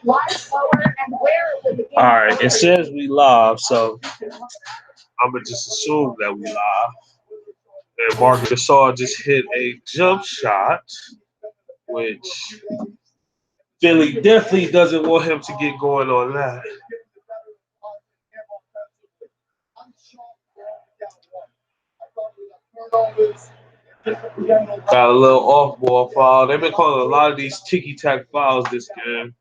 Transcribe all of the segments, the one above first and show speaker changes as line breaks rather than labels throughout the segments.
All right, it says we live, so I'm gonna just assume that we live. And Marcus Gasol just hit a jump shot, which Philly definitely doesn't want him to get going on that. Got a little off ball foul. They've been calling a lot of these ticky tack fouls this game.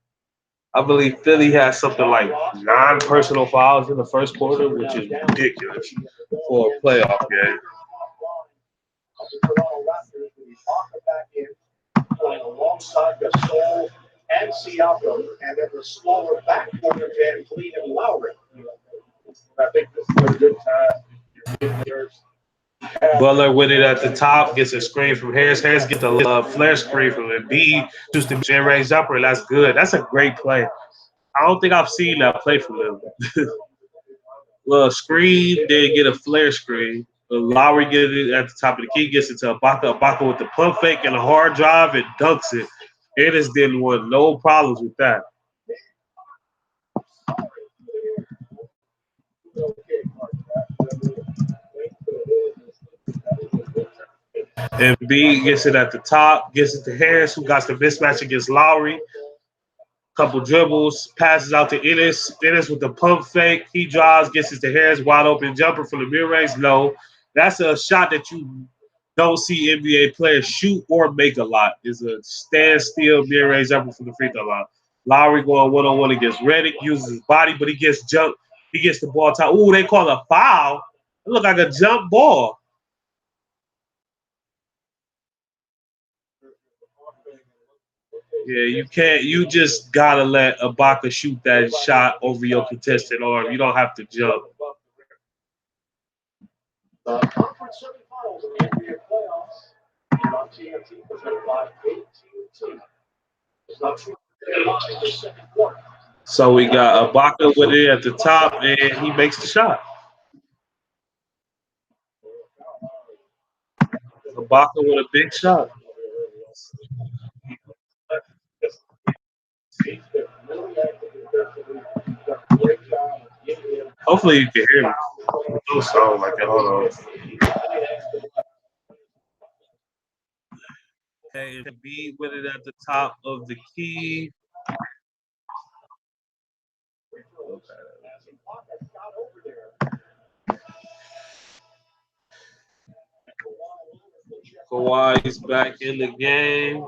I believe Philly has something like 9 personal fouls in the first quarter, which is ridiculous for a playoff game. Butler with it at the top, gets a screen from Harris. Harris gets a flare screen from Embiid, shoots the mid-range jumper, and that's good. That's a great play. I don't think I've seen that play from them. Little screen, then get a flare screen. Lowry gets it at the top of the key, gets it to Ibaka. Ibaka with the pump fake and a hard drive and dunks it. Ennis didn't want no problems with that. And B gets it at the top, gets it to Harris, who got the mismatch against Lowry. Couple dribbles, passes out to Ennis. Ennis with the pump fake. He drives, gets it to Harris, wide open jumper from the mid-range. No, that's a shot that you don't see NBA players shoot or make a lot. It's a standstill mid-range jumper from the free throw line. Lowry going one-on-one against Redick, uses his body, but he gets jumped. He gets the ball top. Ooh, they call a foul. It looked like a jump ball. Yeah, you can't. You just gotta let Ibaka shoot that shot over your contested arm. You don't have to jump. So we got Ibaka with it at the top, and he makes the shot. Ibaka with a big shot. Hopefully you can hear me. It don't sound like it. Hold on. Hey, B with it at the top of the key. Kawhi's back in the game.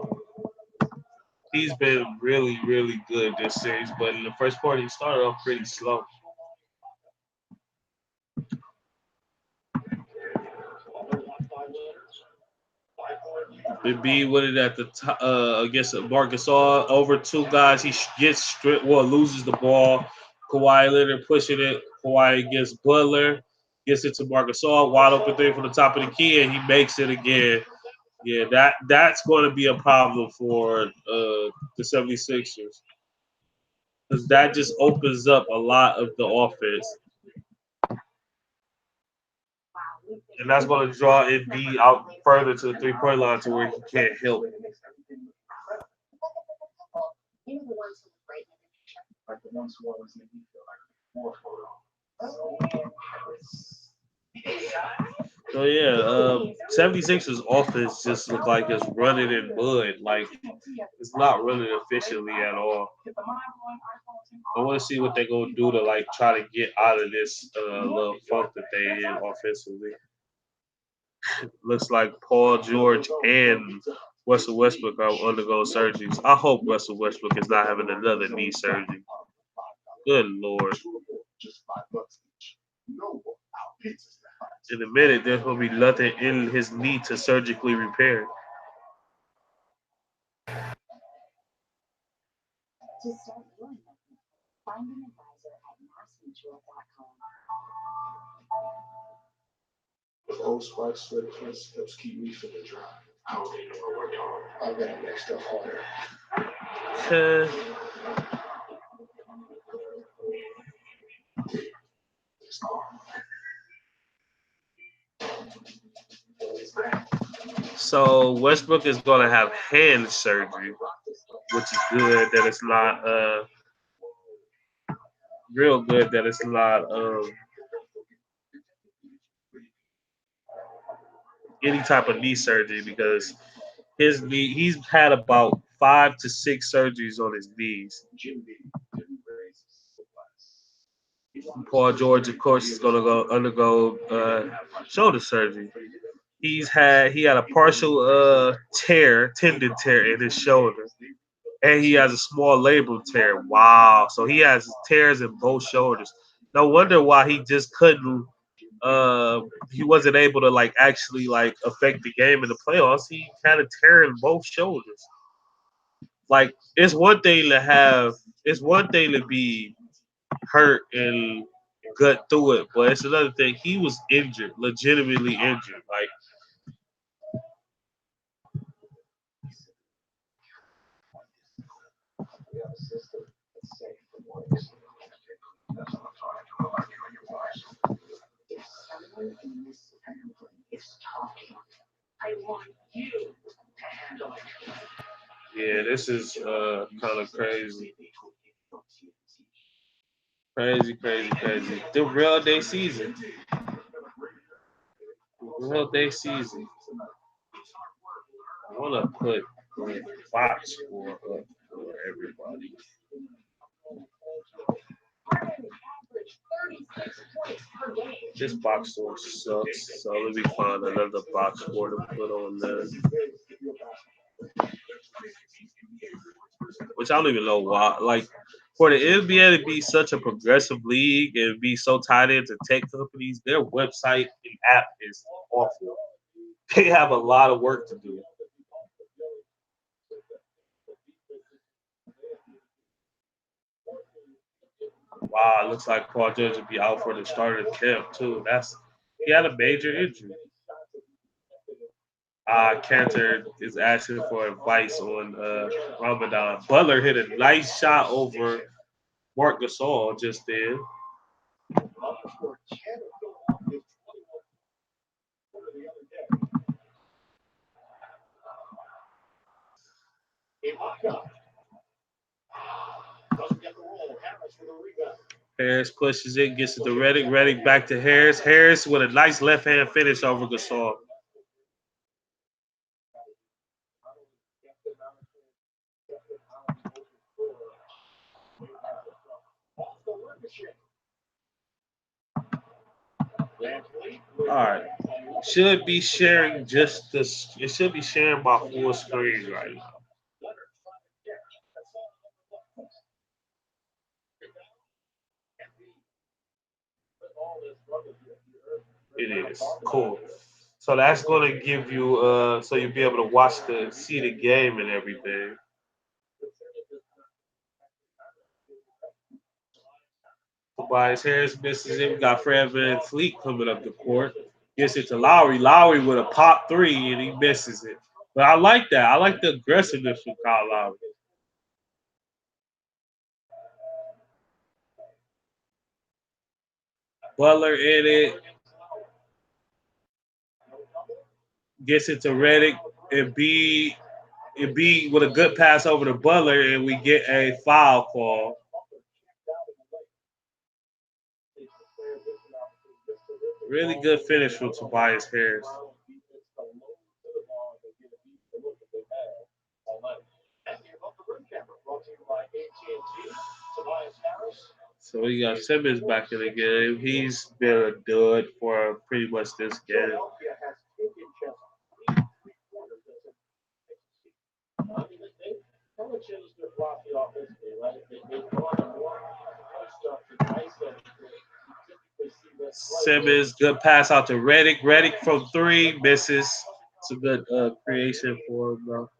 He's been really, really good this series, but in the first quarter he started off pretty slow. B with it at the top against Marcus All over 2 guys. He gets stripped, well, loses the ball. Kawhi Leonard pushing it. Kawhi gets Butler, gets it to Marcus All, wide open three from the top of the key, and he makes it again. Yeah, that's going to be a problem for the 76ers because that just opens up a lot of the offense. And that's going to draw Embiid out further to the three-point line to where he can't help. So yeah, 76ers offense just look like it's running in mud. Like it's not running efficiently at all. I want to see what they're gonna do to like try to get out of this little funk that they in offensively. Looks like Paul George and Russell Westbrook are undergoing surgeries. I hope Russell Westbrook is not having another knee surgery. Good Lord. In a minute, there's going to be nothing in his knee to surgically repair.
Old Spice sweater helps keep me feeling dry. I don't need no more work on. I gotta make stuff harder.
So Westbrook is going to have hand surgery, which is good that it's not real good that it's not any type of knee surgery because his knee he's had about 5 to 6 surgeries on his knees. Paul George, of course, is going to go undergo shoulder surgery. He had a partial tendon tear in his shoulder, and he has a small labral tear. Wow! So he has tears in both shoulders. No wonder why he just couldn't. He wasn't able to like actually like affect the game in the playoffs. He had a tear in both shoulders. Like it's one thing to be hurt and gut through it, but it's another thing. He was injured, legitimately injured. Like yeah, this is kind of crazy. Crazy, crazy, crazy. The real day season. Real day season. I want to put the box score up for everybody. This box score sucks, so let me find another box score to put on there. Which I don't even know why. Like for the NBA to be such a progressive league and be so tied into tech companies, their website and app is awful. They have a lot of work to do. Wow, it looks like Paul George will be out for the start of the camp too. That's he had a major injury. Cantor is asking for advice on Ramadan. Butler hit a nice shot over Mark Gasol just then. Harris pushes it, gets it to Reddick. Reddick back to Harris. Harris with a nice left hand finish over Gasol. All right. Should be sharing just this. It should be sharing my full screen right now. It is cool. So that's going to give you, so you'll be able to see the game and everything. Tobias Harris misses it. We got Fred Van Fleet coming up the court. Gets it to Lowry. Lowry with a pop three and he misses it. But I like that. I like the aggressiveness from Kyle Lowry. Butler in it. Gets it to Reddick. And B with a good pass over to Butler, and we get a foul call. Really good finish from Tobias Harris. So we got Simmons back in the game. He's been a dud for pretty much this game. Simmons, good pass out to Reddick. Reddick from three, misses. It's a good creation for him, though.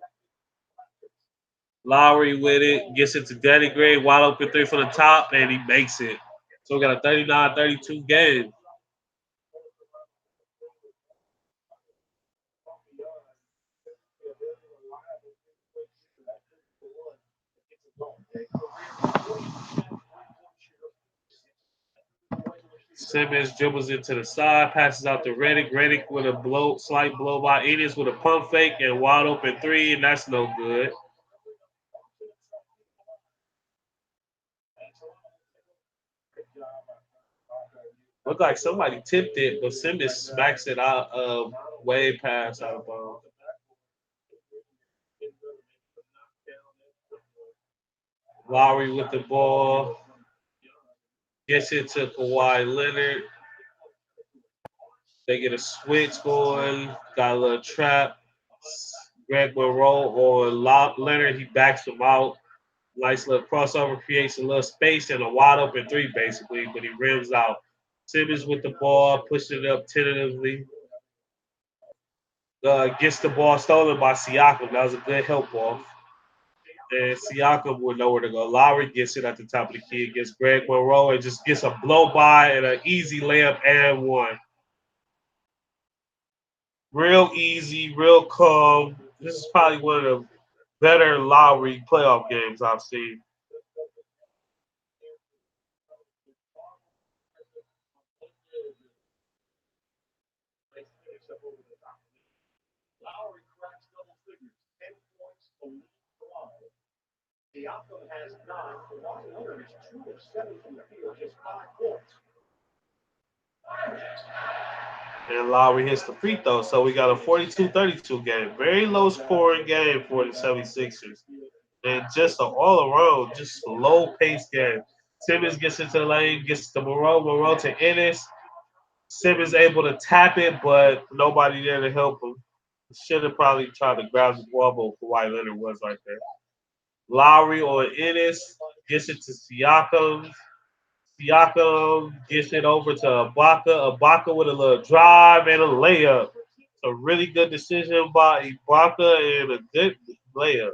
Lowry with it, gets it to Danny Gray, wide open three from the top, and he makes it. So we got a 39-32 game. Simmons dribbles into the side, passes out to Reddick. Reddick with a slight blow by Ennis with a pump fake and wide open three, and that's no good. looked like somebody tipped it, but Simmons smacks it out way past out of bounds. Lowry with the ball. Gets it to Kawhi Leonard. They get a switch going. Got a little trap. Greg Monroe or Leonard, he backs him out. Nice little crossover, creates a little space and a wide open three, basically, but he rims out. Simmons with the ball, pushing it up tentatively. Gets the ball stolen by Siakam. That was a good help off. And Siakam would know where to go. Lowry gets it at the top of the key against Greg Monroe and just gets a blow by and an easy layup and one. Real easy, real calm. This is probably one of the better Lowry playoff games I've seen. And Lowry hits the free throw. So we got a 42-32 game. Very low scoring game for the 76ers. And just an all around, just low paced game. Simmons gets into the lane, gets to Monroe to Ennis. Simmons able to tap it, but nobody there to help him. Should have probably tried to grab the ball, but Kawhi Leonard was right there. Lowry or Ennis gets it to Siakam. Siakam gets it over to Ibaka. Ibaka with a little drive and a layup. A really good decision by Ibaka and a good layup.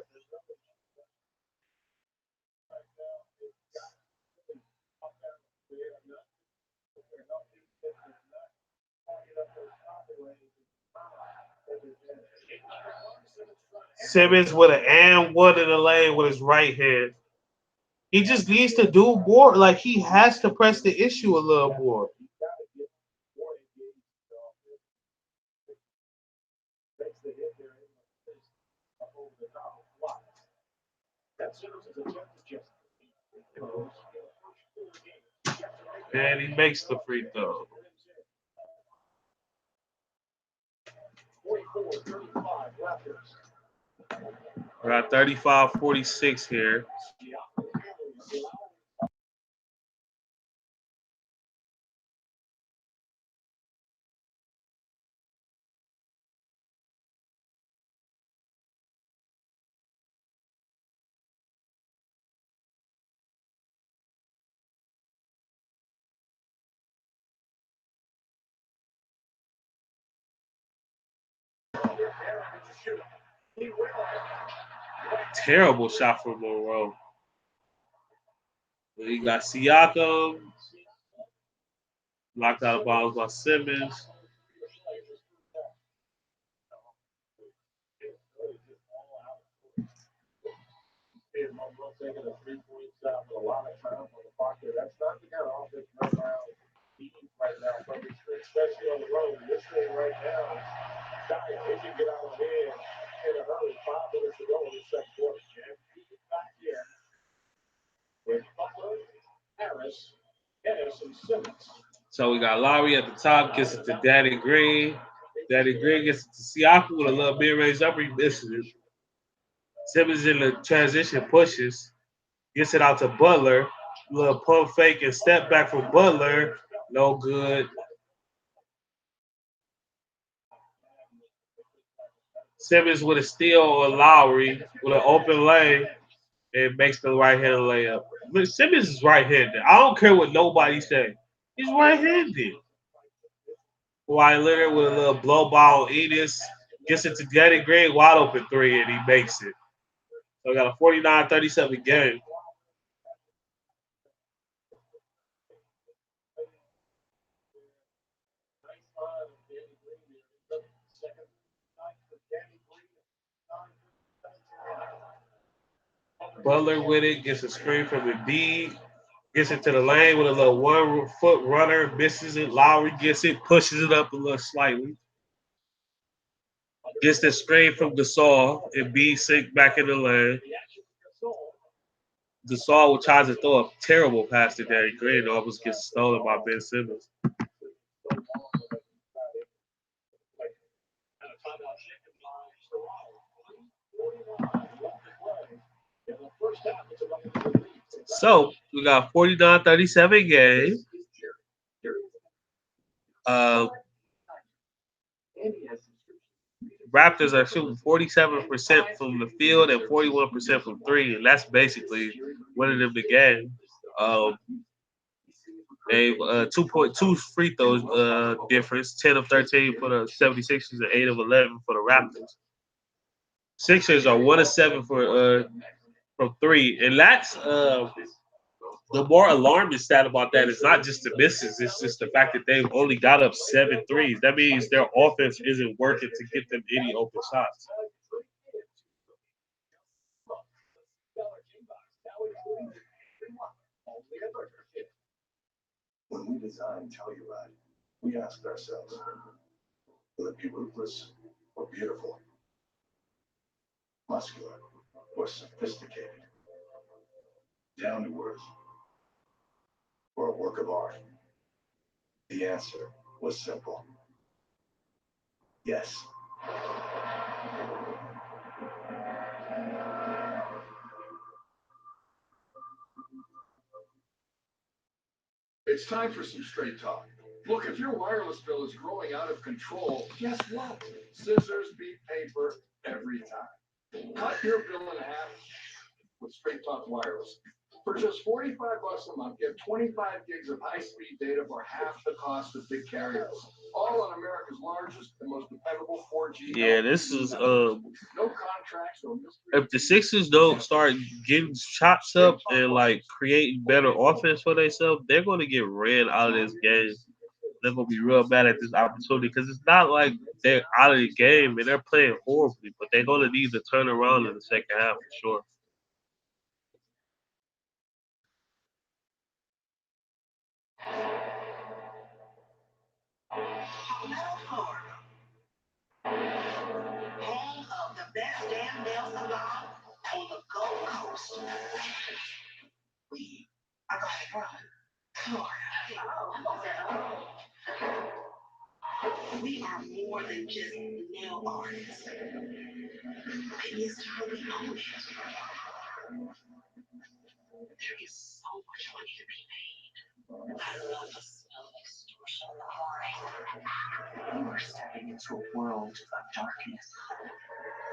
Simmons with an and one in the lane with his right hand. He just needs to do more. Like he has to press the issue a little more. And he makes the free throw. We're at 35-46 here. Terrible shot from Monroe. You got Siakam. Knocked out of bounds by Simmons. So we got Lowry at the top, gets it to Danny Green. Danny Green gets it to Siakam with a little mid-range jumper. He misses it. Simmons in the transition pushes, gets it out to Butler. Little pump fake and step back from Butler. No good. Simmons with a steal on Lowry with an open lane and makes the right-handed layup. Look, Simmons is right-handed. I don't care what nobody say. He's right-handed. Kawhi Leonard with a little blow ball on Enos. Gets it to Danny Green, wide open three, and he makes it. So we got a 49-37 game. Butler with it, gets a screen from Embiid, gets it to the lane with a little 1 foot runner, misses it. Lowry gets it, pushes it up a little slightly. Gets the screen from Gasol, Embiid sink back in the lane. Gasol tries to throw a terrible pass to Danny Green, almost gets stolen by Ben Simmons. So we got 49-37 game. Uh, Raptors are shooting 47% from the field and 41% from three, and that's basically winning them the game. Um, they 2.2 free throws difference, 10 of 13 for the 76ers and 8 of 11 for the Raptors. Sixers are 1 of 7 for from three, and that's the more alarming stat about that is not just the misses; it's just the fact that they've only got up 7 threes. That means their offense isn't working to get them any open shots.
When we designed Telluride, we asked ourselves, will it be ruthless or beautiful? Muscular or sophisticated? Down to earth or a work of art? The answer was simple. Yes. It's time for some straight talk. Look, if your wireless bill is growing out of control, guess what? Scissors beat paper every time. Cut your bill in half with Straight Talk Wireless. For just $45 a month, get 25 gigs of high-speed data for half the cost of big carriers. All on America's largest and most dependable 4G.
Yeah, this is
no contracts or mystery.
if the Sixers don't start getting shots up and like creating better offense for themselves, they're going to get ran out of this game. They're going to be real bad at this opportunity because it's not like they're out of the game and they're playing horribly, but they're going to need to turn around in the second half for sure.
Metal Farm, home of the best damn nail salon on the Gold Coast. We are going from Florida. We are more than just nail artists. Maybe it's time we own it. There is so much money to be made. I love the smell of extortion in the heart. You are stepping into a world of darkness.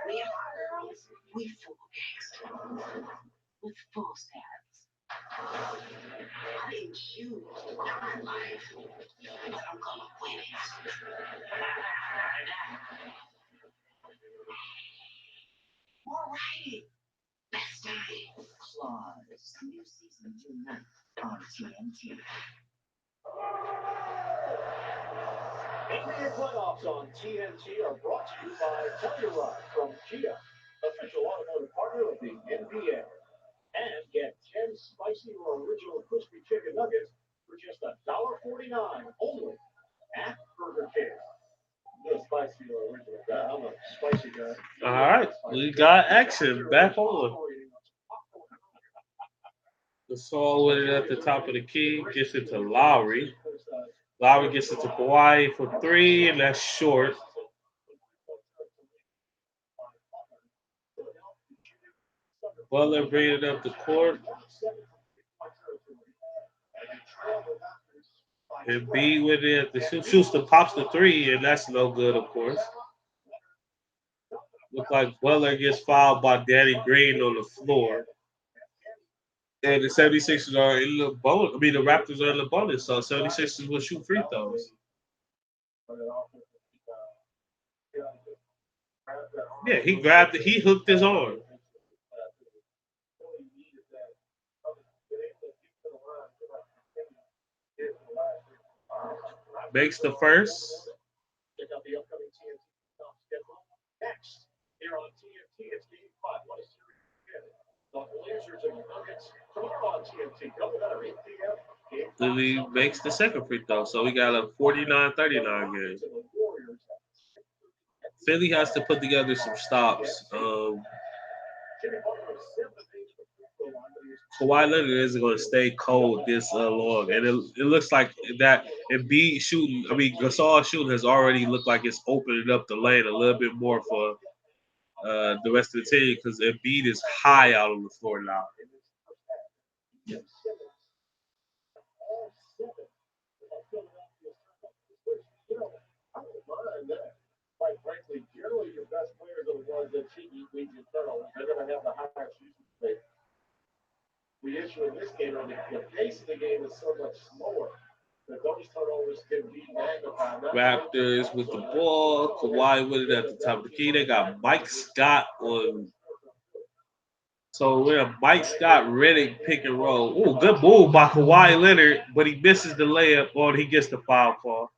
Me and my girls, we full gangster with full stats. I didn't choose my life, but I'm gonna win it. More writing. Best time. Claws. New season tonight on TNT. NBA playoffs on TNT are brought to you by Telluride from Kia, official automotive partner of the NBA. And get 10 spicy or original crispy chicken nuggets for just $1.49 only at Burger King. The spicy or original guy. I'm a spicy guy.
All right, we got action back on. The Saul with it at the top of the key, gets it to Lowry. Lowry gets it to Kawhi for three, and that's short. Butler bringing it up the court. And B with it at the shoot. Schuster pops the three, and that's no good, of course. Look like Butler gets fouled by Danny Green on the floor. And the 76ers are in the bonus. I mean, the Raptors are in the bonus, so 76ers will shoot free throws. Yeah, he grabbed it. He hooked his arm. Makes the first.
Check out the upcoming TNT schedule. Next, here on TNT, it's Game 5. What a series again. The Blazers and Nuggets tomorrow on TNT. Double header 8 p.m.
Lily makes the second free throw, so we got a 49-39 game. Philly has to put together some stops. Kawhi Leonard isn't going to stay cold this long, and it looks like that. And B shooting, I mean Gasol shooting has already looked like it's opening up the lane a little bit more for the rest of the team because Embiid is high out on the floor now.
Quite frankly, generally your best players are the ones that lead you turnovers. They're going to have the highest usage rate. The issue in this game, the pace of the game is so much slower that those turnovers can be magnified.
Raptors with the ball. Kawhi with it at the top of the key. They got Mike Scott on. So we're a Mike Scott Redick pick and roll. Ooh, good move by Kawhi Leonard, but he misses the layup or he gets the foul call.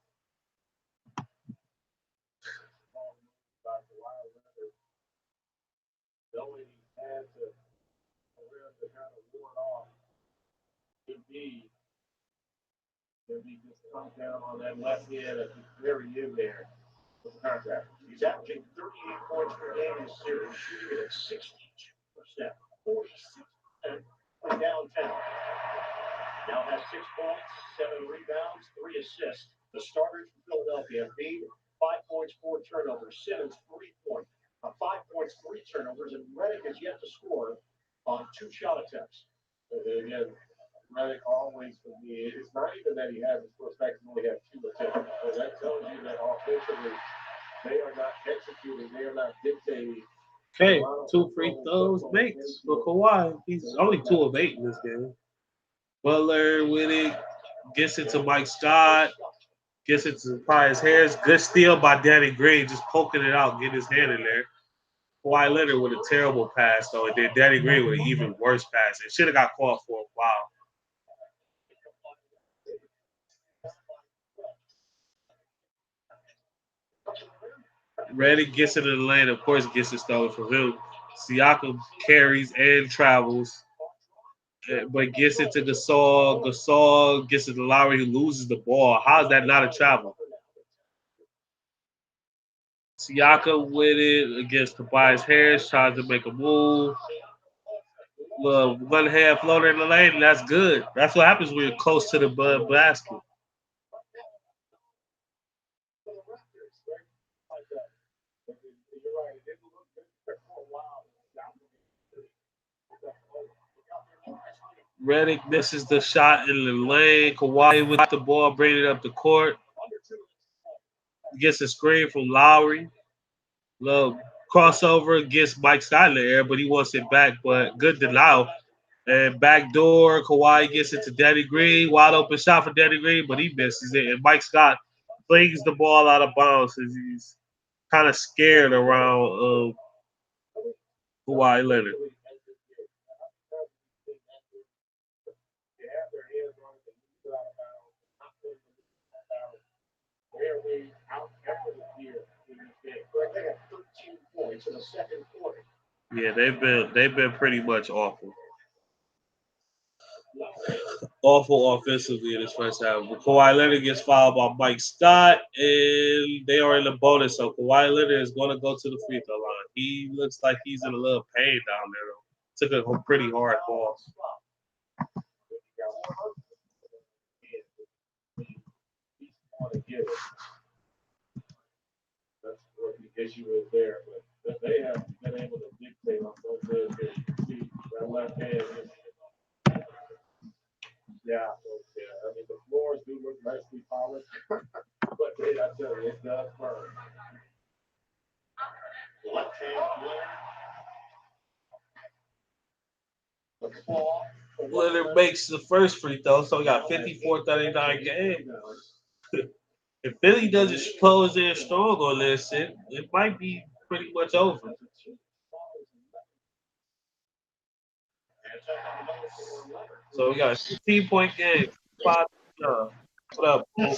He just comes down on that left hand at the very end there of the contract. He's averaging 38 points per game this series, shooting it at 62%, 46% from downtown. Now has 6 points, 7 rebounds, 3 assists. The starters from Philadelphia, Embiid, 5 points, 4 turnovers. Simmons, 3 points, 5 points, 3 turnovers, and Redick has yet to score on 2 shot attempts. Again, Redick always for me. It's not even that he has his first back, he only had 2 attempts. So that tells you that offensively they are not executing, they are not dictating.
Okay, 2 free throws makes for Kawhi. He's only 2 of 8 in this game. Butler with it, gets it to Mike Scott, gets it to Pius Harris. Good steal by Danny Green, just poking it out, getting his hand in there. Kawhi Leonard with a terrible pass, though, and then Danny Green with an even worse pass. It should have got called for a foul. Redick gets it in the lane, of course, gets it stolen from him. Siakam carries and travels, but gets it to Gasol. Gasol gets it to Lowry, who loses the ball. How is that not a travel? Siakam with it against Tobias Harris, tries to make a move. Little one hand floater in the lane, and that's good. That's what happens when you're close to the basket. Redick misses the shot in the lane. Kawhi with the ball, bringing it up the court. Gets a screen from Lowry. Little crossover gets Mike Scott in the air, but he wants it back. But good denial. And backdoor, Kawhi gets it to Danny Green. Wide open shot for Danny Green, but he misses it. And Mike Scott flings the ball out of bounds as he's kind of scared around Kawhi Leonard. Yeah, they've been pretty much awful. Awful offensively in this first half. But Kawhi Leonard gets fouled by Mike Scott, and they are in the bonus. So Kawhi Leonard is going to go to the free throw line. He looks like he's in a little pain down there, though. Took a pretty hard ball.
That's what the issue is there. But they have been able to dictate on both ends here. You see that left hand. Yeah. I mean, the floors do look nicely polished, but I tell you, it does burn. Left hand flare.
Leonard makes the first free throw, so we got 54-39 game. If Philly doesn't close in strong on this, it might be pretty much over. So we got a 15-point game. 5 What up? You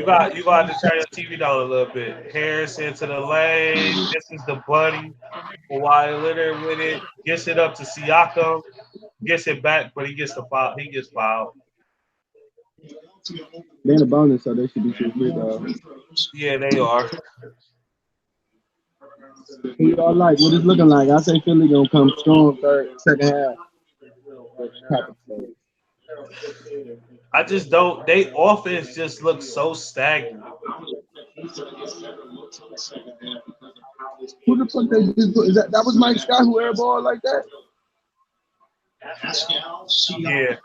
got to turn your TV down a little bit. Harris into the lane. This is the buddy. Kawhi Leonard with it. Gets it up to Siakam. Gets it back, but he gets the foul. He gets fouled.
They're in the bonus, so they should be too free though.
Yeah, they are.
Who y'all like? What it's looking like? I say Philly gonna come strong second half.
I just don't. They offense just looks so stagnant.
Who the fuck they just put? Is that was Mike Scott who airball like that?
Yeah.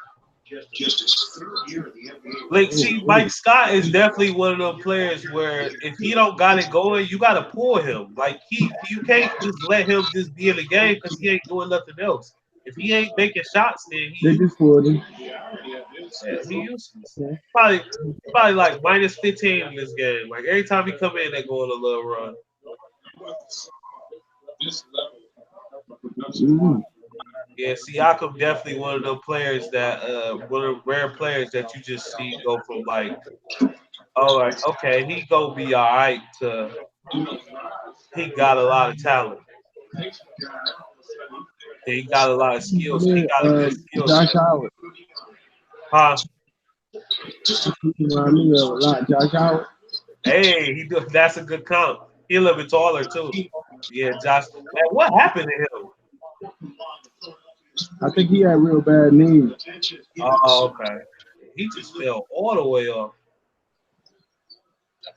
Like, see, Mike Scott is definitely one of those players where if he don't got it going, you got to pull him. Like you can't just let him just be in the game because he ain't doing nothing else. If he ain't making shots, then
They just pulled him.
he useless. Probably like minus 15 in this game. Like every time he come in, they go on a little run.
Mm-hmm.
Yeah, Siakam definitely one of those players that one of the rare players that you just see go from like, oh, like okay, he gonna be all right to he got a lot of talent. He got a lot of skills. He got a good skill set.
Josh Howard.
Huh?
Remind me of a lot. Josh Howard.
Hey, he do, that's a good comp. He a little bit taller too. Yeah, Josh. Man, what happened to him?
I think he had real bad knees.
Oh, okay. He just fell all the way off.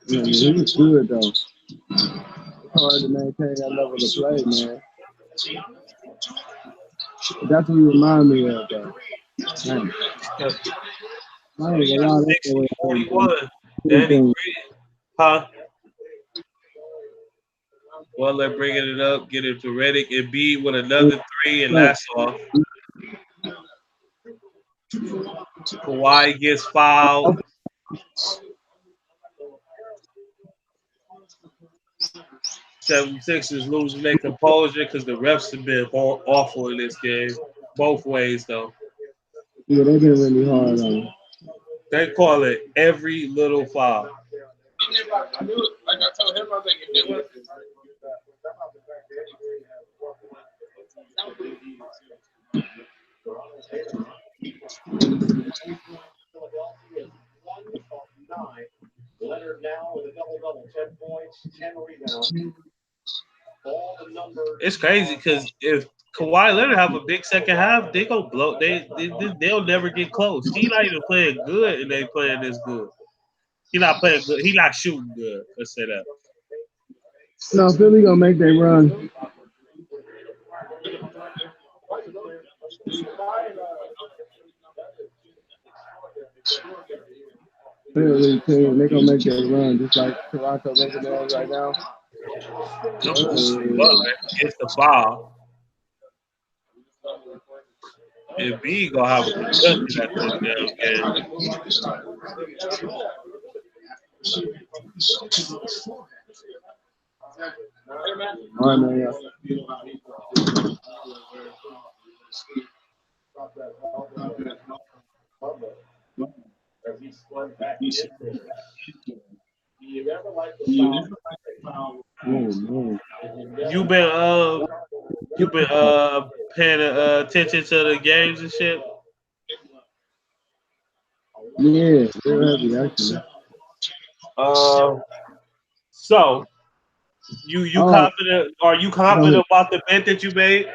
Yeah, he was good though. Hard to maintain that level of play, man. That's what he remind me of, though. Man. I ain't gonna lie, that's the
60,
way
41. Danny
everything.
Green. Huh? Well, they're bringing it up. Get it to Reddick and B with another three, and that's all. Kawhi gets fouled. 76ers losing their composure because the refs have been awful in this game. Both ways, though.
Yeah, they been really hard on him.
They call it every little foul.
I knew it. Like I told him, I was like, if they want
Philadelphia is 1 of 9. Leonard now with a double-double, 10 points, 10 rebounds. All the numbers.
It's crazy because if Kawhi Leonard have a big second half, they gonna blow. They'll never get close. He not even playing good, and they playing this good. He not playing good. He not shooting good. Let's say that.
No, Philly gonna make their run. Philly team, they gonna make their run just like Toronto making theirs right now.
Butler gets the foul. And B gonna have a concussion at this damn game.
All right, man.
As he spun back into it. Do you ever like the foul?
Man.
You been paying attention to the games and shit.
Yeah, they're heavy actually.
So you confident? Are you confident about the bet that you made?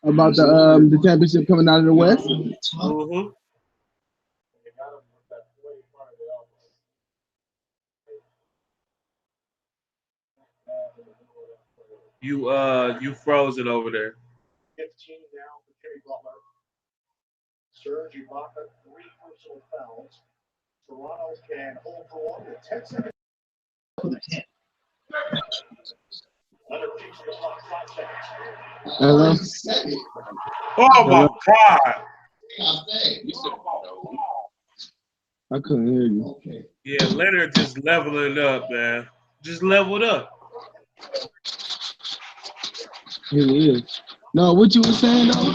About the championship coming out of the West?
Mm-hmm. You frozen over there.
15 now for Jimmy Butler. Serge Ibaka, 3 personal fouls. Toronto can hold for 1 with 10 seconds. Leonard keeps the clock 5 seconds.
Hello?
Oh my God!
I couldn't hear you.
Yeah, Leonard just leveling up, man. Just leveled up.
He is. No, what you were saying though?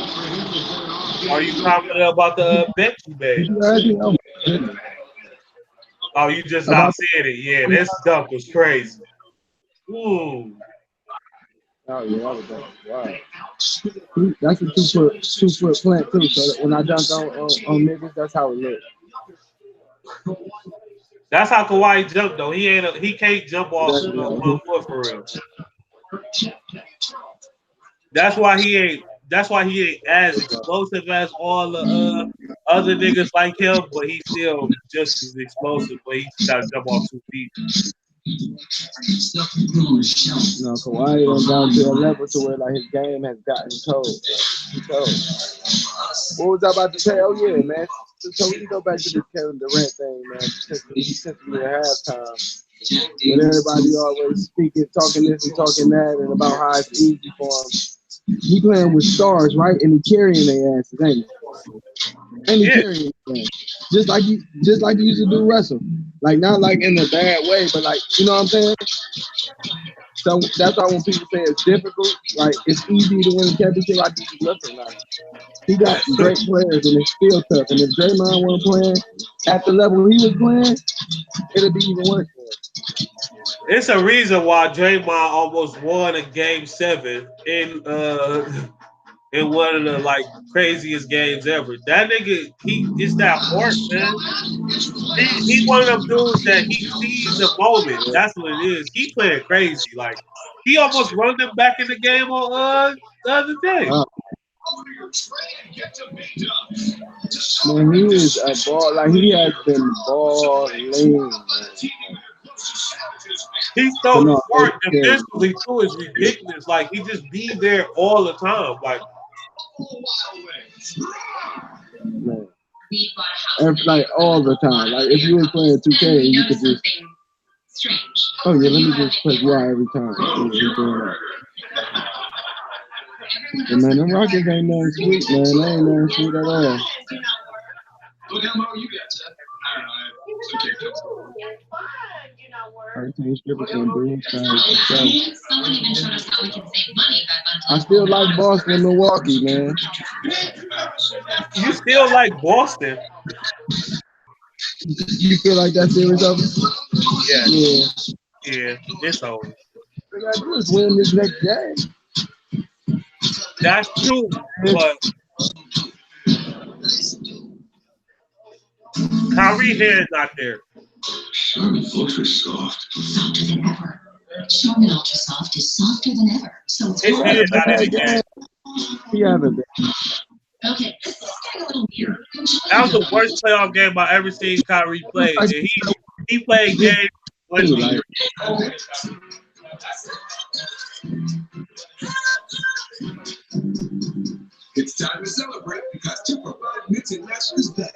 Are you confident about the bet you made? Oh, you just not seeing it. Yeah, this dunk was crazy. Ooh.
Oh yeah, that was dope. Wow. That's a 2 foot plant too. So when I dunk on niggas, that's how it looks.
That's how Kawhi jumped though. He can't jump off 1 foot for real. That's why he ain't as explosive as all the other niggas like him, but he's still just as explosive. But he just got to jump off 2 feet.
No, Kawhi done down to a level to where like his game has gotten cold. Cold. What was I about to say? Oh yeah, man. So we can go back to this Kevin Durant thing, man. Since we at halftime, when everybody always speaking, talking this and talking that, and about how it's easy for him. He playing with stars, right? And he carrying their asses, ain't he? And he carrying them. Just like you used to do wrestle. Like not like in a bad way, but like you know what I'm saying? So that's why when people say it's difficult, like it's easy to win a championship, I think he's looking like he got great players and it's still tough. And if Draymond wasn't playing at the level he was playing, it'll be even worse for him.
It's a reason why Draymond almost won a game 7 in one of the like craziest games ever. That nigga, he is that horse, man. He one of them dudes that he sees the moment. That's what it is. He playing crazy. Like he almost run them back in the game on the other day.
Man, he is a ball. Like he has been balling.
He's so smart defensively too. Is ridiculous. Like he just be there all the time. Like.
Man. And like all the time. Like if you were playing 2K, you could just. Oh yeah, let me just press Y every time. And man, them Rockets ain't nothing sweet, man. They ain't nothing sweet at all. I still like Boston, Milwaukee, man.
You still like Boston?
You feel like that series over?
Yeah, it's over.
They gotta do is win this next game.
That's true, but Kyrie hair not there.
Folks are soft. Softer than ever. Charmin Ultra Soft is softer than ever. So it's
his hair not in the game.
He haven't been.
Okay, this is getting a little weird.
That was the worst playoff game I ever seen Kyrie play. And he played games when he.
It's time to celebrate because to provide mix and match is back.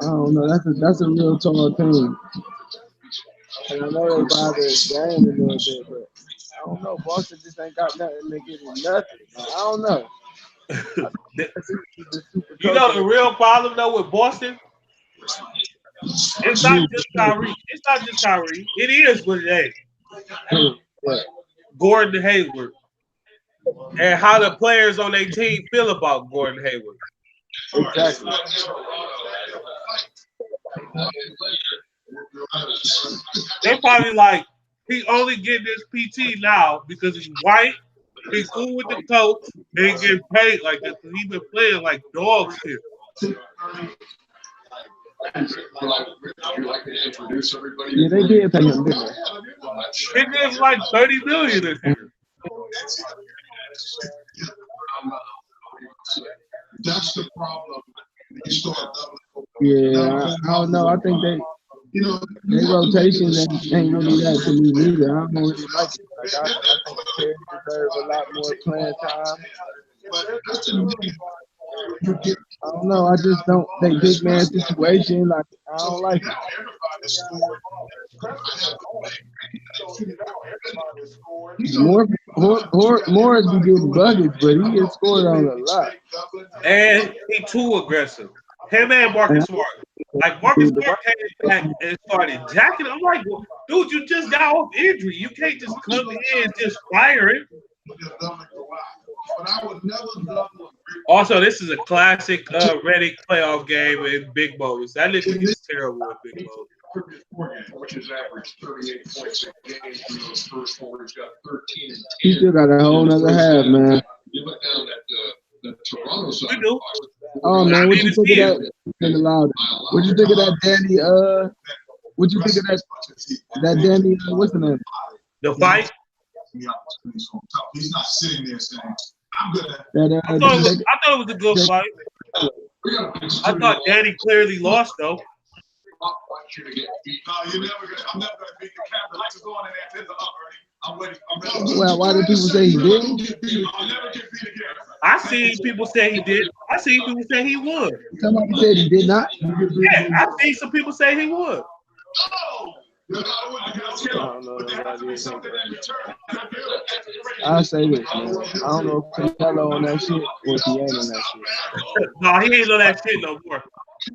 I don't know. That's a real tall team. And I know they buy their game a little bit, but I don't know. Boston just ain't got nothing. They give you nothing. I don't know.
You know the real problem though with Boston? It's not just Kyrie. It's not just Kyrie. It is what it is. Gordon Hayward. And how the players on their team feel about Gordon Hayward.
Exactly.
They probably like, he only getting this PT now because he's white, he's cool with the coach, and he getting paid like this because he's been playing like dog shit.
Yeah, they did pay him, didn't
they? He gives like $30 million this year.
That's the problem.
Yeah, I don't know. I think their rotation ain't really that to me neither. I don't really like it. Like I think Terry deserves a lot more playing time. I don't know. I just don't think big man situation. Like I don't like it. Morris be getting buckets, but he gets scored on a lot.
And he too aggressive. Him and Marcus Smart. Like Marcus Smart came back and started jacking. I'm like, well, dude, you just got off injury. You can't just come in and just fire it. Also, this is a classic Redick playoff game in Big Bo's. That nigga is terrible in Big Bo.
Which is average 38 points a game in those first four. He's got 13 and 10.
He still got a whole nother half, man.
You look down at the Toronto side.
We do.
Oh man, what you think of that? What you think of that Danny? What you think of that Danny? What's the name?
The fight.
He's not sitting there saying, "I'm gonna."
I thought it was a good fight. I thought Danny clearly lost though.
No, you're never gonna. I'm never gonna beat the cap. The lights is on and that tends to up, Ernie. I'm waiting. I'm ready.
Well, why did people say he did?
I'll never get beat again.
I seen people say he did. I seen people say he would.
Somebody said he did not.
Yeah, I seen some people say he would.
Oh! I
don't know I'll say this, man. I don't know if Canelo on that shit or if he ain't on that shit.
No, he ain't on that shit no more.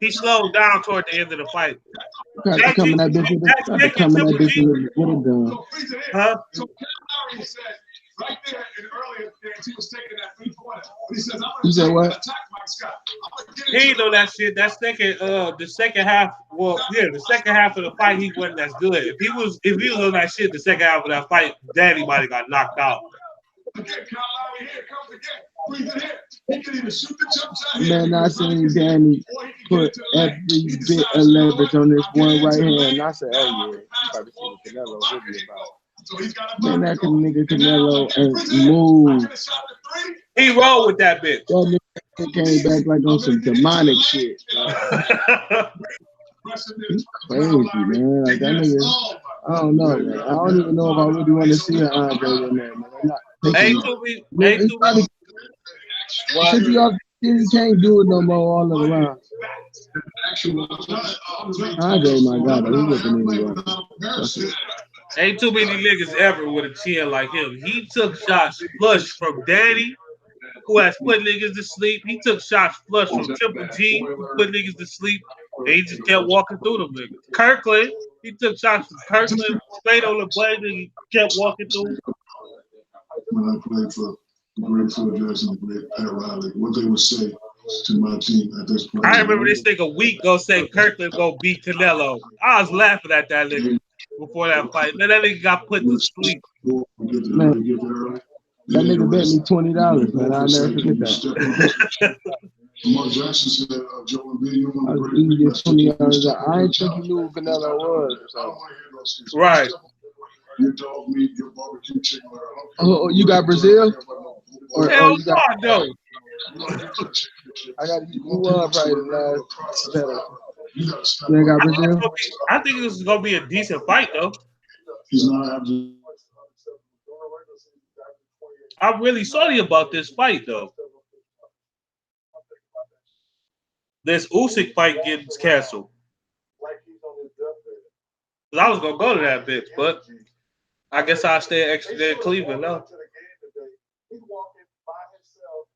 He slowed down toward the end of the fight.
Got to come in that bitch with a gun.
Huh?
So Ken Lowry said right there in earlier things, he was taking that 3-pointer. But he says, I'm
You said what?
attack Mike Scott.
He ain't on that shit. That second, the second half. Well, yeah, the second half of the fight, he wasn't as good. If he was on that shit, the second half of that fight, Danny might have got knocked out.
Again, Kyle Lowry here comes again. Breathe it in. He can either shoot the jump shot here.
Man, I seen Danny put every bit of leverage on this one right hand. And I said, oh yeah, you about to see what Canelo really about. Man, that nigga Canelo ain't move.
He rolled with that bitch.
That nigga came back like on some demonic shit. Crazy, man. Like that nigga, I don't know, man. I don't even know if I really want to see an Andre in there, man.
Hey, Tubi. Hey, Tubi.
Since he can't do it no more all around. Andre, my God, he looking anywhere.
Ain't too many niggas ever with a chin like him. He took shots flush from Danny, who has put niggas to sleep. He took shots flush from Triple G, who put niggas to sleep. And he just kept walking through them niggas. Kirkland, he took shots from Kirkland, straight on the blade, and he kept walking through.
When I played for great Phil Jackson and great Pat Riley, what they would say to my team at this point.
I remember this nigga week go say Kirkland go beat Canelo. I was laughing at that nigga before that fight. Then that nigga got put to sleep.
Man, that nigga bet me $20, man. I'll never forget that.
Mark Jackson said, Joe and B, you want to
get $20. I ain't think you knew who Canelo was.
I don't want to hear those things.
Right.
Your dog meat, your barbecue chicken.
Oh, you got Brazil?
Hell no, I don't.
I got you probably the last better. You ain't got Brazil?
I think this is gonna be a decent fight though.
He's not having.
I'm really sorry about this fight though. This Usyk fight gets canceled. I was gonna go to that bitch, but I guess I'll stay extra day in Cleveland now.
He's walking by himself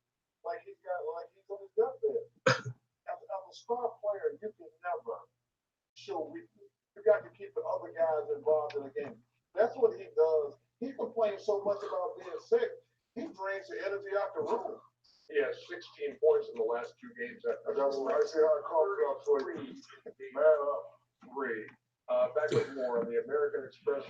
like he's on his deathbed. As a star player, you can never show weakness. You got to keep the other guys involved in the game. That's what he does. He complains so much about being sick, he drains the energy out the room. He has 16 points in the last 2 games. I see how I called it off. Man up, 3. Back with more on the American Express.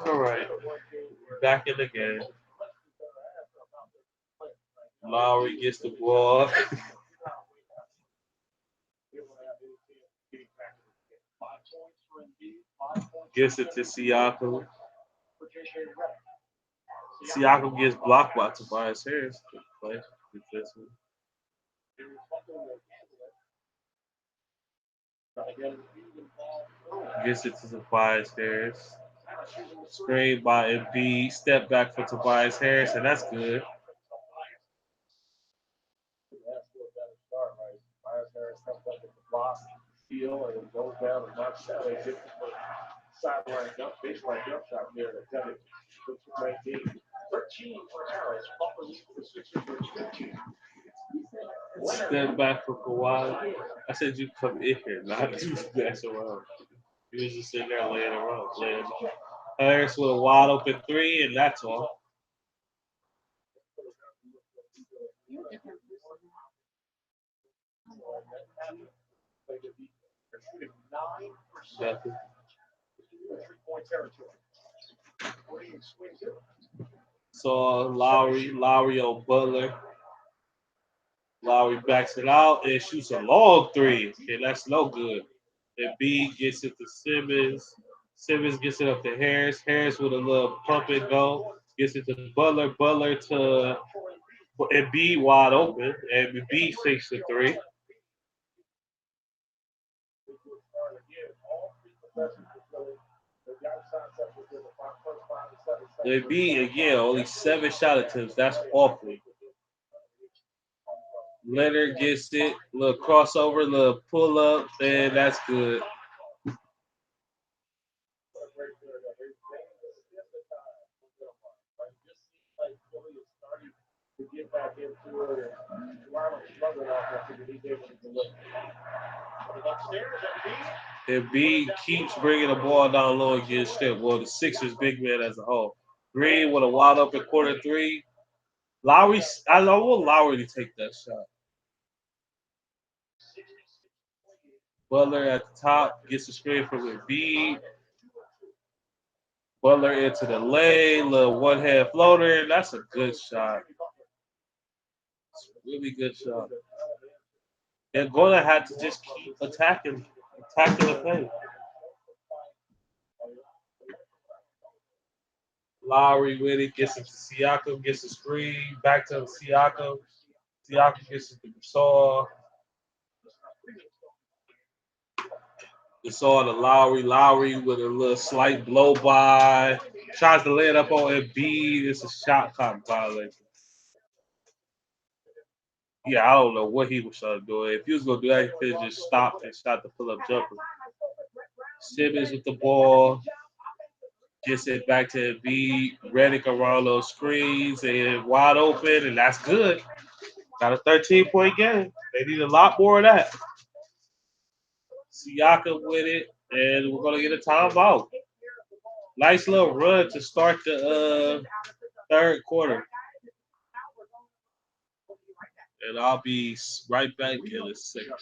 All right, back in the game. Lowry gets the ball. Gets it to Siakam. Siakam gets blocked by Tobias Harris. Good play. Defensive. Gets it to Tobias Harris. Screen by Embiid. Step back for Tobias Harris, and that's good. Step back for Kawhi. I said you come in here, not do mess around. You was just sitting there laying around, laying off. Harris with a wide open three, and that's all. Nothing. So Lowry on Butler. Lowry backs it out and shoots a long three. Okay, that's no good. And B gets it to Simmons. Simmons gets it up to Harris. Harris with a little pump and go. Gets it to Butler. Butler to and B wide open. And B fakes the three. And B again, only 7 shot attempts. That's awful. Leonard gets it. Little crossover, little pull up, and that's good. And B keeps bringing the ball down low against Steph. Well, the Sixers big man as a whole. Green with a wide open quarter three. Lowry, I want Lowry to take that shot. Butler at the top gets the screen from Embiid. Butler into the lane, little one-hand floater. That's a good shot. It's a really good shot. They're gonna have to just keep attacking the paint. Lowry with it, gets it to Siakam, gets the screen, back to Siakam. Siakam gets it to Gasol. Gasol to Lowry. Lowry with a little slight blow by. Tries to lay it up on Embiid. It's a shot clock violation. Yeah, I don't know what he was trying to do. If he was gonna do that, he could have just stopped and shot the pull-up jumper. Simmons with the ball. Gets it back to Embiid. Redick around those screens and wide open, and that's good. Got a 13-point game. They need a lot more of that. Siakam with it, and we're gonna get a timeout. Nice little run to start the third quarter. And I'll be right back in a second.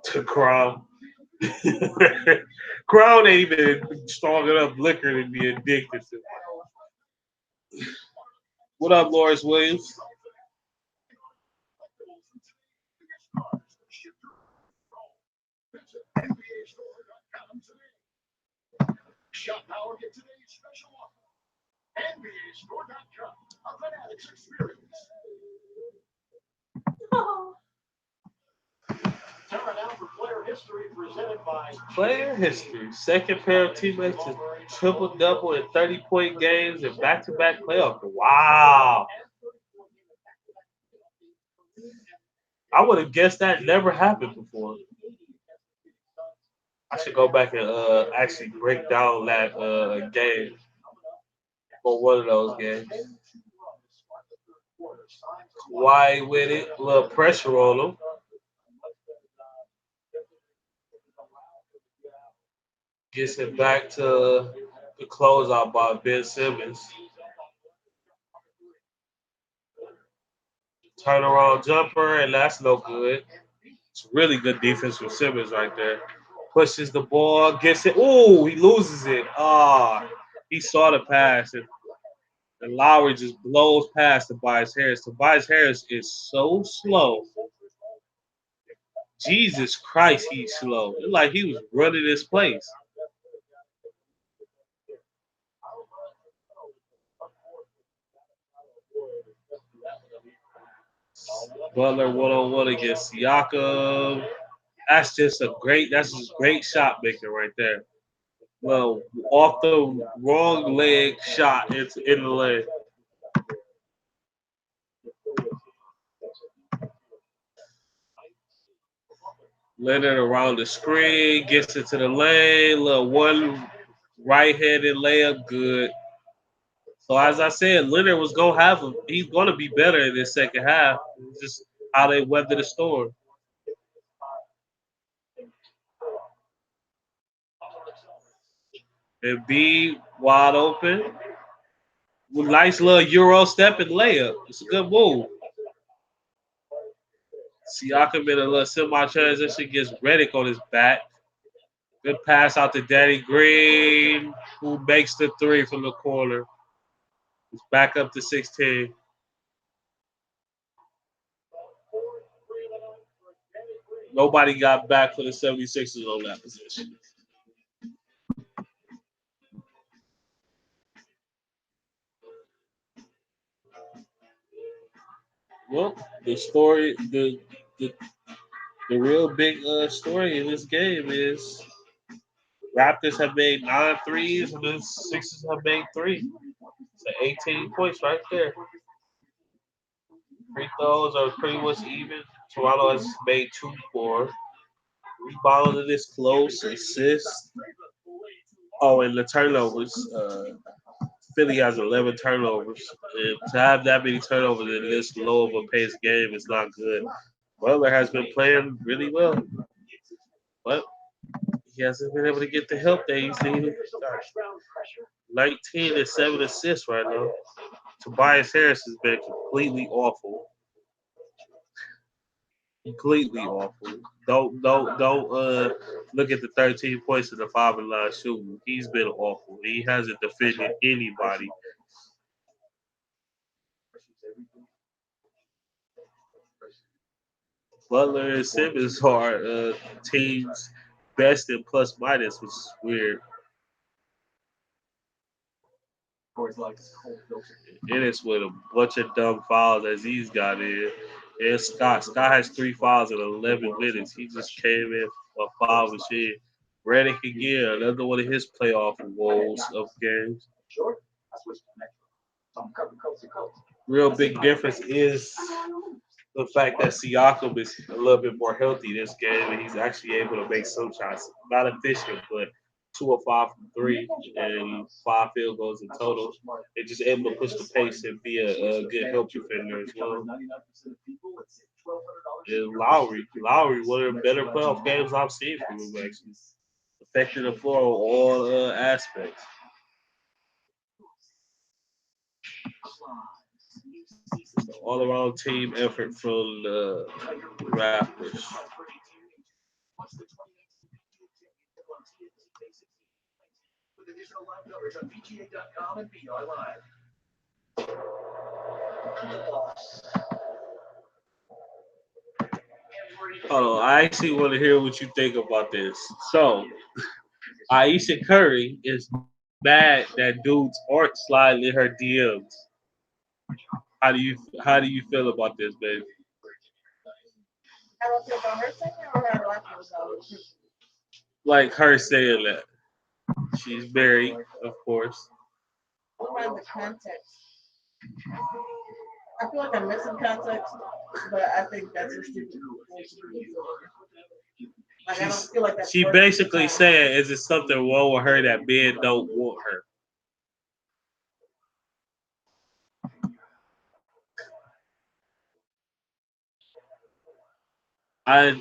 To Crown. Crown ain't even strong enough liquor to be addicted to. What up, Lawrence Williams?
Shop Power get today's special offer. NBAStore.com. A Fanatics experience. Time now for player history presented by
Player history. Second pair of teammates to triple double in 30-point games and back-to-back playoff. Wow. I would have guessed that never happened before. I should go back and actually break down that game for one of those games. Kawhi with it, a little pressure on him. Gets it back to the closeout by Ben Simmons. Turnaround jumper, and that's no good. It's really good defense from Simmons right there. Pushes the ball, gets it. Ooh, he loses it. Ah, he saw the pass, and Lowry just blows past Tobias Harris. Tobias Harris is so slow. Jesus Christ, he's slow. It's like he was running this place. Butler one-on-one against Siakam. That's just great shot making right there. Well, off the wrong leg shot, it's in the leg. Leonard around the screen, gets it to the lane, little one right-handed layup, good. So as I said, Leonard was gonna have him. He's gonna be better in this second half. It's just how they weather the storm. And B wide open. Nice little Euro step and layup. It's a good move. Siakam in a little semi-transition gets Redick on his back. Good pass out to Danny Green, who makes the three from the corner. It's back up to 16. Nobody got back for the 76ers on that position. Well, the the real big story in this game is Raptors have made 9 threes and the Sixers have made 3. So 18 points right there. Free throws are pretty much even. Toronto has made 2 more. Rebounding this close, assists. Oh, and the turnovers. Philly has 11 turnovers. And to have that many turnovers in this low of a pace game is not good. Butler has been playing really well, but he hasn't been able to get the help that he's needed. 19 and 7 assists right now. Tobias Harris has been completely awful. Completely awful. Don't look at the 13 points in the 5 and line shooting. He's been awful. He hasn't defended anybody. Butler and Simmons are teams best in plus minus, which is weird. And it's with a bunch of dumb fouls as he's got in. And Scott. Scott has 3 fouls in 11 minutes. He just came in a foul machine. Redick again, another one of his playoff woes of games. Real big difference is the fact that Siakam is a little bit more healthy this game, and he's actually able to make some shots. Not efficient, but 2 of 5 from 3 and 5 field goals in total. They're just able to push the pace and be a good help defender as well. And Lowry, one of the better playoff games I've seen from him actually. Affecting the floor on all aspects. All around team effort from the Raptors.
With additional live coverage on PGA.com and BR Live.
Hold on, I actually want to hear what you think about this. So, Aisha Curry is mad that dudes aren't sliding in her DMs. How do you feel about this, baby?
I don't feel about her saying it, or how do I feel about it?
Like her saying that she's married, of course.
What about the context? I feel like I'm missing context, but I think that's a stupid way to be. Like I don't
She's
feel like that's
she
worth the
basically
time.
saying, is it something wrong with her that men don't want her? I,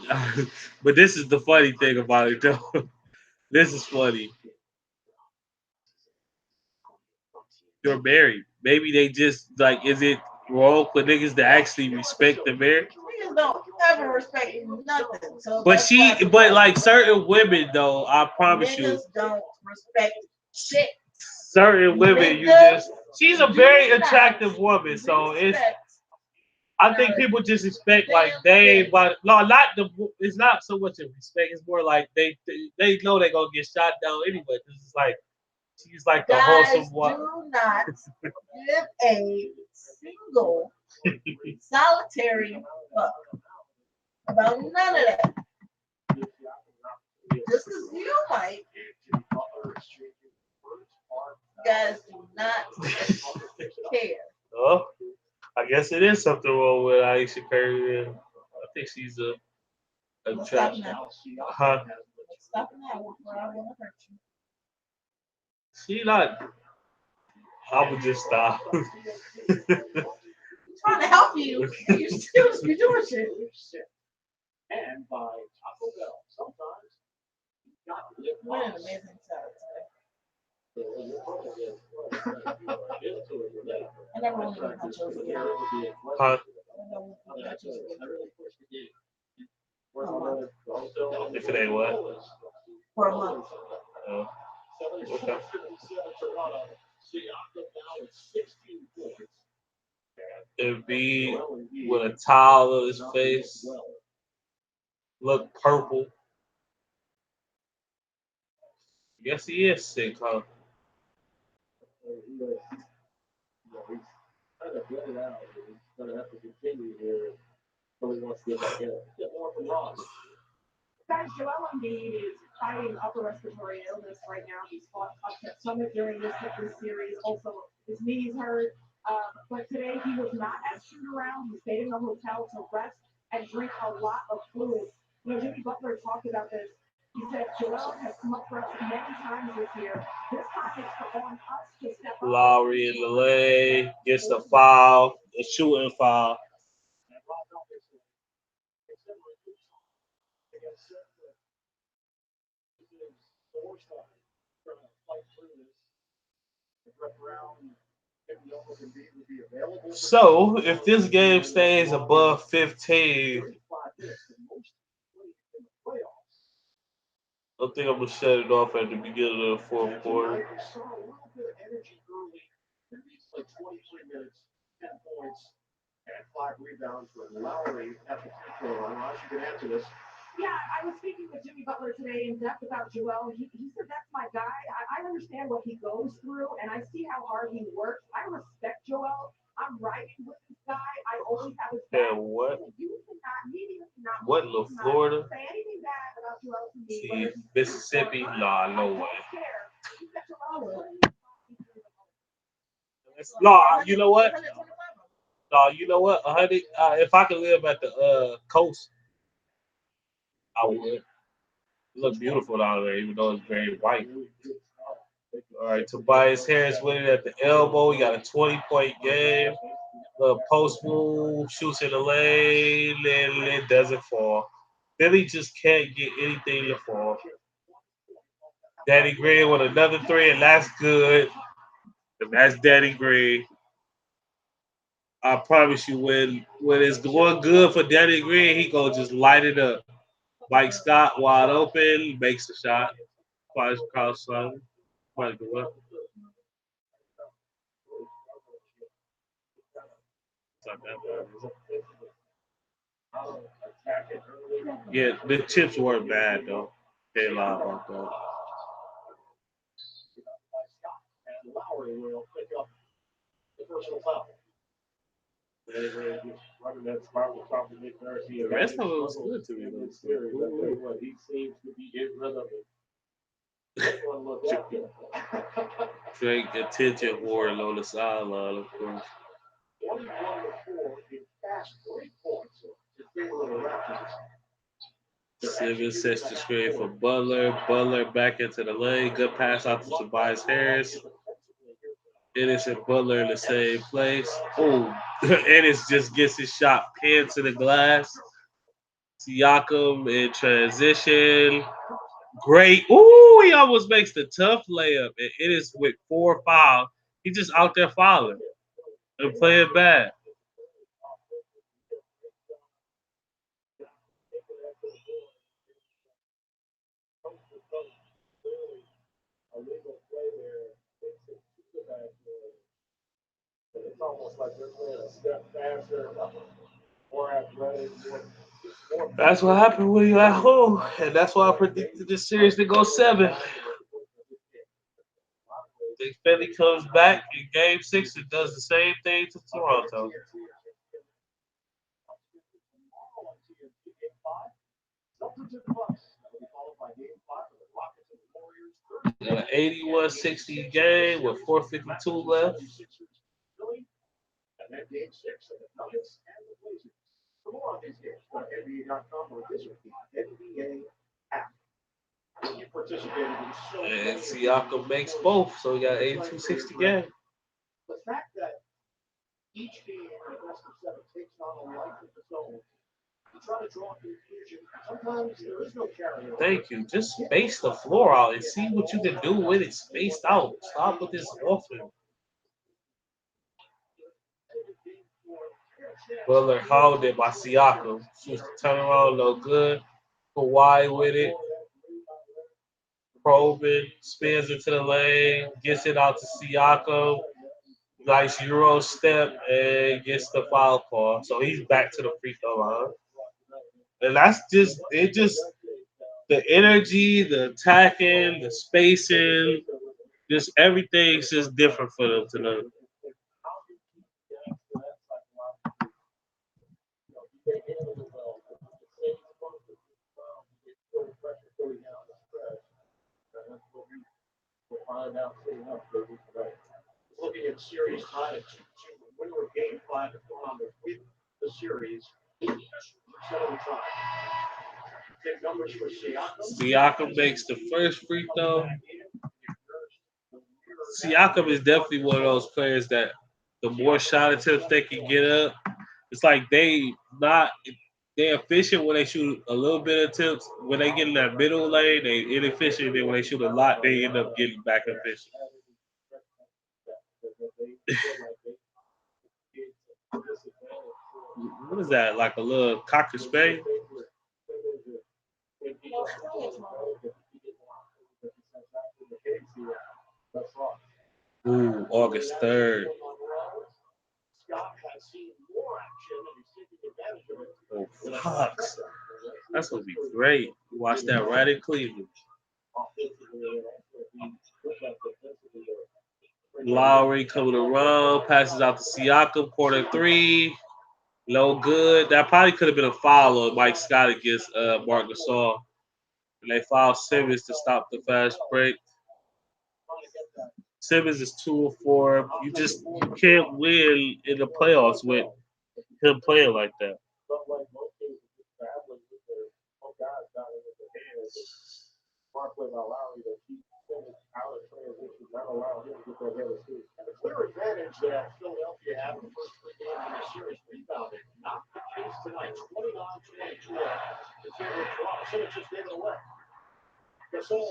but this is the funny thing about it, though. This is funny. You're married. Maybe they just like, is it wrong for niggas to actually respect the marriage?
Niggas don't ever respect nothing, so
But
that's why it's a
but
problem.
like certain women though, I promise you,
Niggas don't respect shit.
certain women, you
Niggas
just she's a
do
very
not
attractive woman, so it's.
respect
I
not
think
a
people just expect like
damn
they,
thing.
but no, not the. It's not so much of respect. It's more like they know they're gonna get shot down anyway. Cause it's like she's like the wholesome
Guys
one.
do not give a single solitary fuck about none of that. Just because you might, guys do not care.
Oh, I guess it is something wrong with Aisha Curry. I think she's a
Let's stop
trap.
now.
Huh?
Let's stop now before I want to hurt you.
She not. I would just stop.
I'm trying to help you, and you still just be doing shit. What an amazing start today. I never want to eat nachos again.
Huh?
I never want to eat nachos again.
If it ain't what?
For a month.
Oh, okay. It'd be with a towel on his face, look purple. Guess he is sick, huh?
Guys, Joel Embiid is fighting upper respiratory illness right now. He's fought upset stomach during this series. Also, his knees hurt. But today he was not as shoot around. He stayed in a hotel to rest and drink a lot of fluids. You know, Jimmy Butler talked about this. He said Joel has come up for us many times this year. This time it's on us to step up.
Lowry in the lane gets the foul, the shooting foul. So if this game stays above 15, I think I'm gonna shut it off at the beginning of the fourth quarter.
Yeah, I was speaking with Jimmy Butler today in depth about Joel. He said that's my guy. I understand what he goes through, and I see how hard he works. I respect Joel. I'm riding with this guy. I always have his back.
Yeah, what?
You cannot, media cannot,
What, La Florida?
say anything bad about Joel to me.
See, Mississippi? Nah, no way.
You got Joel.
No, you know what? No, you know what? 100. If I could live at the coast, I would. It look beautiful down there, even though it's very white. All right, Tobias Harris winning at the elbow. He got a 20-point game. The post move, shoots in the lane, and it doesn't fall. Philly just can't get anything to fall. Danny Green with another three, and that's good. And that's Danny Green. I promise you, when it's going good for Danny Green, he gonna just light it up. Mike Scott wide open, makes the shot. Fires across something. Might go up. It's not that bad, is it? Yeah, the chips weren't bad though. They lied about that.
And Lowry will pick up the personal foul.
The rest of it was good to me though.
He seems to be getting rid of it.
Drake attention whore on the sideline, of course.
21-4 in fast break points in favor of the Raptors.
Simmons sets the screen for Butler. Butler back into the lane. Good pass out to Tobias Harris. Ennis and Butler in the same place. Oh, Ennis just gets his shot pinned to the glass. Siakam in transition. Great. Ooh, he almost makes the tough layup. And Ennis with 4 fouls. He just out there fouling and playing bad.
It's almost like they're playing a step faster, more athletic, more.
That's what happened when you at home. And that's why I predicted this series to go 7. If Philly comes back in Game 6 and does the same thing to Toronto. 81-60 game with 4:52 left.
And then game 6 of the Nuggets and the Blazers. For more on these games, go to NBA.com or visit the NBA app. You participated in so
And Siakam makes both, so we got 82-60 game.
the fact that each game in the best of 7 takes on a life of its own. You try to draw a conclusion. Sometimes there is no carry.
Thank you. Just space the floor out and see what you can do with it spaced out. Stop with this offense. Butler hauled it by Siakam. Shoots the turnaround, no good. Kawhi with it. Probing, spins into the lane, gets it out to Siakam. Nice Euro step and gets the foul call. So he's back to the free throw line. And that's just the energy, the attacking, the spacing, just everything's just different for them tonight.
Looking at series tied at 2-2, when we were game 5 and going on to win the series, 7 of the time. Take numbers for Siakam.
Siakam makes the first free throw. Siakam is definitely one of those players that the more shot attempts they can get up, it's like they're efficient when they shoot a little bit of attempts. When they get in that middle lane, they inefficient. Then when they shoot a lot, they end up getting back efficient. What is that? Like a little cocker spaniel? Ooh, August 3rd.
Scott has seen more action and he's taking advantage of it.
Oh, Fox. That's going to be great. Watch that right in Cleveland. Lowry coming around, passes out to Siakam, corner 3. No good. That probably could have been a foul on Mike Scott against Marc Gasol. And they fouled Simmons to stop the fast break. Simmons is 2 or 4. You can't win in the playoffs with him playing like that.
And the clear advantage that Philadelphia had in the first 3 games of the series rebounding. Not the case tonight. 29-22 in favor of Toronto. Simmons just gave it away. Gasol.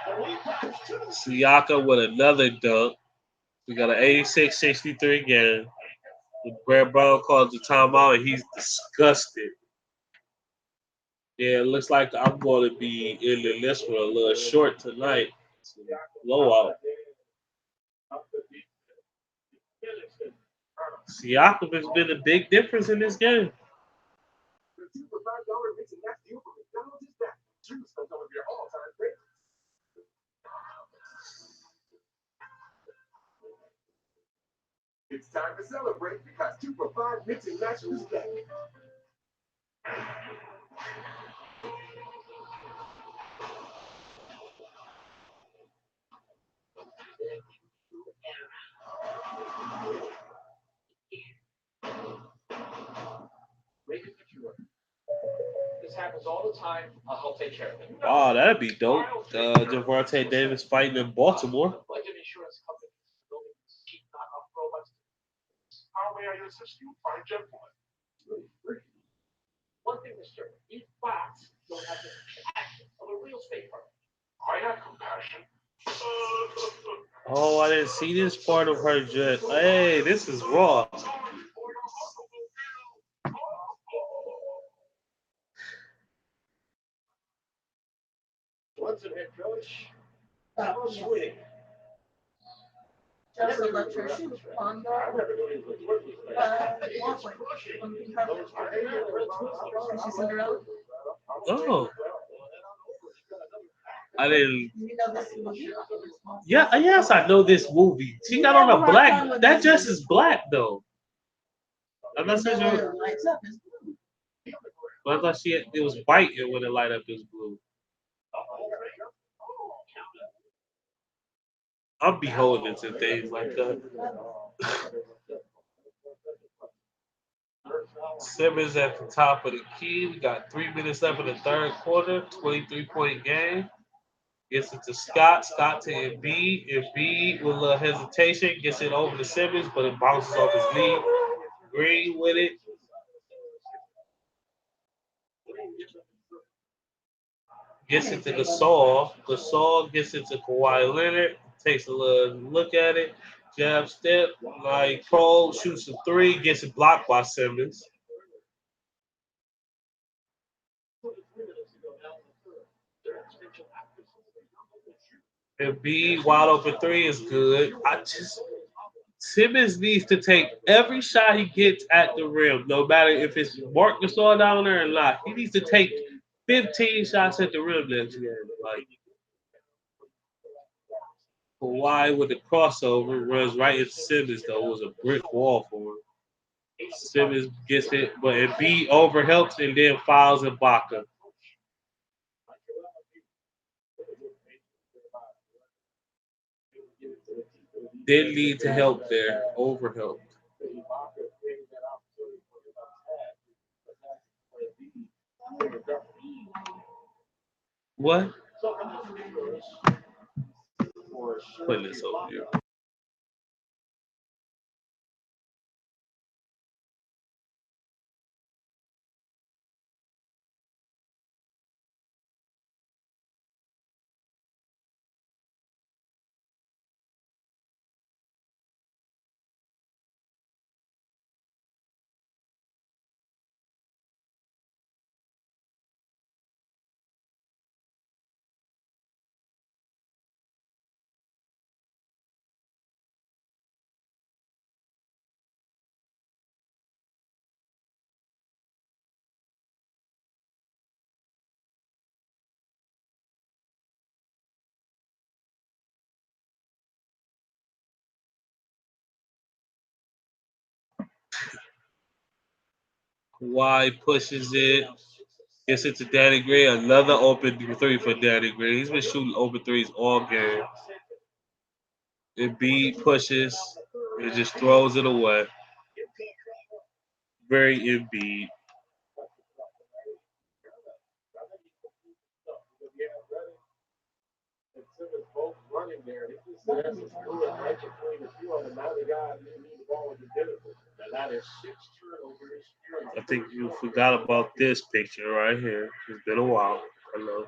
The lead back to the
Siakam with another dunk. We got an 86-63 game. Brad Brown calls the timeout, and he's disgusted. Yeah, it looks like I'm going to be in the list for a little short tonight. Blowout. Siakam has been a big difference in this game.
It's time to celebrate because 2 for $5 mixing matches is back.
This happens all the time. I'll help take care of it.
Oh, that'd be dope. Javante Davis fighting in Baltimore.
Budget insurance companies building cheap knockoff robots. How may I assist you, fine gentlemen? One thing is certain: these bots don't have the passion of a real estate firm. I have compassion.
Oh, I didn't see this part of her jet. Hey, this is raw.
What's it, head coach?
Oh, yes.
Sweet.
Just electrician on the walkway on the carpet. And she's Cinderella.
Oh, I didn't.
You know this movie?
Yeah, yes, I know this movie. She got on a black. That dress is black though. I'm not saying
When
you.
it lights up, it's blue.
But I thought it was white, and when it light up, it was blue. I'm beholden to things like that. Simmons at the top of the key. We got 3 minutes left in the third quarter. 23-point game. Gets it to Scott. Scott to Embiid. Embiid with a little hesitation gets it over to Simmons, but it bounces off his knee. Green with it. Gets it to Gasol. Gasol gets it to Kawhi Leonard. Takes a little look at it. Jab step. Like Cole shoots a three. Gets it blocked by Simmons. Embiid wide open three is good. Simmons needs to take every shot he gets at the rim, no matter if it's Mark Gasol down there or not. He needs to take 15 shots at the rim next game. Like Kawhi with the crossover runs right into Simmons though. It was a brick wall for him. Simmons gets it, but Embiid overhelps and then fouls Ibaka. Didn't need to help there. Overhelped. What? Putting this over here. Kawhi pushes it. Gets it to Danny Green. Another open three for Danny Green. He's been shooting open threes all game. Embiid pushes and just throws it away. Very Embiid. I think you forgot about this picture right here. It's been a while. Hello.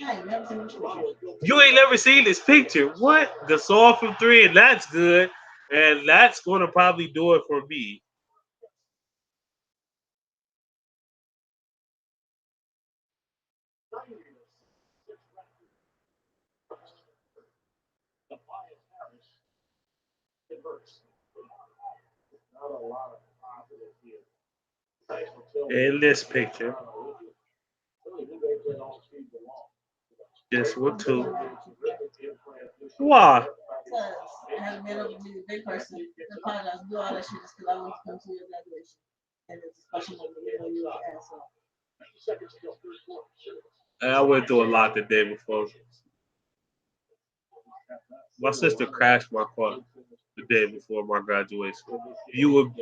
I ain't never seen this picture.
You ain't never seen this picture. What? Gasol from three, and that's good. And that's going to probably do it for me. In this picture. This one too. Why?
Because I haven't been able to be a big person. I apologize, do all that shit just because I want to come to your graduation. And it's a special moment, you know, you an asshole.
I went through a lot the day before. My sister crashed my car the day before my graduation. You would,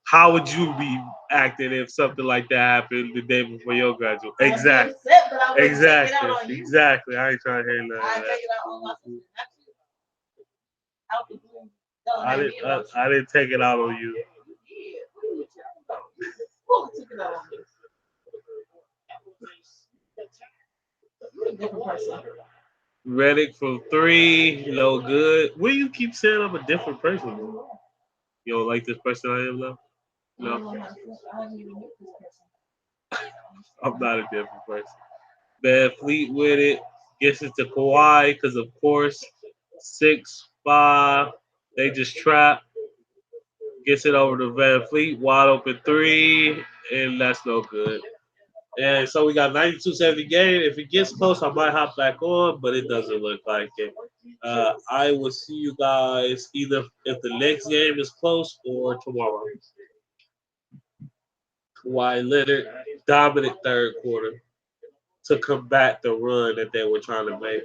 how would you be acting if something like that happened the day before your graduation? Exactly. Exactly. Exactly. I ain't trying to hear none of
I
that.
take it out on my sister. Out the blue. Don't
I
have me
didn't.
about you.
I didn't take it out on you.
Yeah, what are you talking about? Who took it out on me? You're a different person.
Reddick from three, no good. Where you keep saying I'm a different person? You don't like this person I am now?
I don't
No,
know how to feel. I haven't even met this person.
I'm not a different person. Van Fleet with it. Gets it to Kawhi because of course 6'5". They just trap. Gets it over to Van Fleet. Wide open three. And that's no good. And so we got 92-70 game. If it gets close, I might hop back on, but it doesn't look like it. I will see you guys either if the next game is close or tomorrow. Kawhi Leonard, dominant third quarter to combat the run that they were trying to make.